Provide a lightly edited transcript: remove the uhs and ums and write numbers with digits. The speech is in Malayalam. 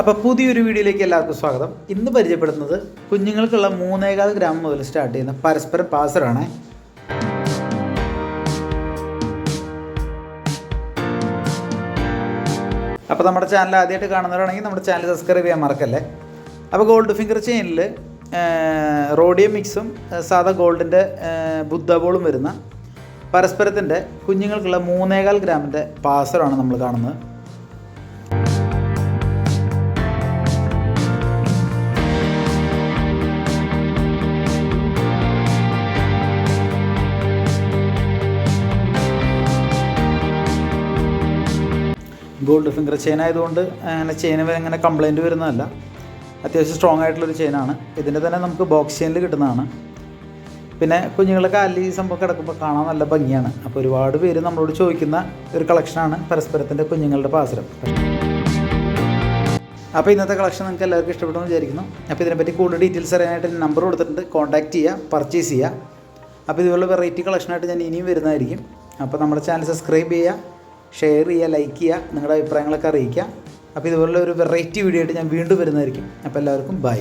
അപ്പോൾ പുതിയൊരു വീഡിയോയിലേക്ക് എല്ലാവർക്കും സ്വാഗതം. ഇന്ന് പരിചയപ്പെടുന്നത് കുഞ്ഞുങ്ങൾക്കുള്ള 3.25 ഗ്രാം മുതൽ സ്റ്റാർട്ട് ചെയ്യുന്ന പരസ്പരം പാസറാണ്. അപ്പോൾ നമ്മുടെ ചാനൽ ആദ്യമായിട്ട് കാണുന്നവരാണെങ്കിൽ നമ്മുടെ ചാനൽ സബ്സ്ക്രൈബ് ചെയ്യാൻ മറക്കല്ലേ. അപ്പോൾ ഗോൾഡ് ഫിംഗർ ചെയിനിൽ റോഡിയം മിക്സും സാധാ ഗോൾഡിൻ്റെ ബുദ്ധ ബോളും വരുന്ന പരസ്പരത്തിൻ്റെ കുഞ്ഞുങ്ങൾക്കുള്ള 3.25 ഗ്രാമിൻ്റെ പാസറാണ് നമ്മൾ കാണുന്നത്. ഗോൾഡ് ഫിംഗർ ചെയിൻ ആയതുകൊണ്ട് അങ്ങനെ ചെയിന് അങ്ങനെ കംപ്ലൈൻറ്റ് വരുന്നതല്ല. അത്യാവശ്യം സ്ട്രോങ് ആയിട്ടുള്ളൊരു ചെയിനാണ്. ഇതിൻ്റെ തന്നെ നമുക്ക് ബോക്സ് ചെയിനിൽ കിട്ടുന്നതാണ്. പിന്നെ കുഞ്ഞുങ്ങളുടെ കാലിൽ ഈ സംഭവം കിടക്കുമ്പോൾ കാണാൻ നല്ല ഭംഗിയാണ്. അപ്പോൾ ഒരുപാട് പേര് നമ്മളോട് ചോദിക്കുന്ന ഒരു കളക്ഷനാണ് പരസ്പരത്തിൻ്റെ കുഞ്ഞുങ്ങളുടെ പാസരം. അപ്പോൾ ഇന്നത്തെ കളക്ഷൻ നിങ്ങൾക്ക് എല്ലാവർക്കും ഇഷ്ടപ്പെടുമെന്ന് വിചാരിക്കുന്നു. അപ്പോൾ ഇതിനെപ്പറ്റി കൂടുതൽ ഡീറ്റെയിൽസ് അറിയാനായിട്ട് നമ്പർ കൊടുത്തിട്ടുണ്ട്, കോൺടാക്റ്റ് ചെയ്യുക, പർച്ചേസ് ചെയ്യുക. അപ്പോൾ ഇതുപോലുള്ള വെറൈറ്റി കളക്ഷനായിട്ട് ഞാൻ ഇനിയും വരുന്നതായിരിക്കും. അപ്പോൾ നമ്മുടെ ചാനൽ സബ്സ്ക്രൈബ് ചെയ്യുക, ഷെയർ ചെയ്യുക, ലൈക്ക് ചെയ്യുക, നിങ്ങളുടെ അഭിപ്രായങ്ങളൊക്കെ അറിയിക്കുക. അപ്പോൾ ഇതുപോലുള്ള ഒരു വെറൈറ്റി വീഡിയോ ആയിട്ട് ഞാൻ വീണ്ടും വരുന്നതായിരിക്കും. അപ്പോൾ എല്ലാവർക്കും ബൈ.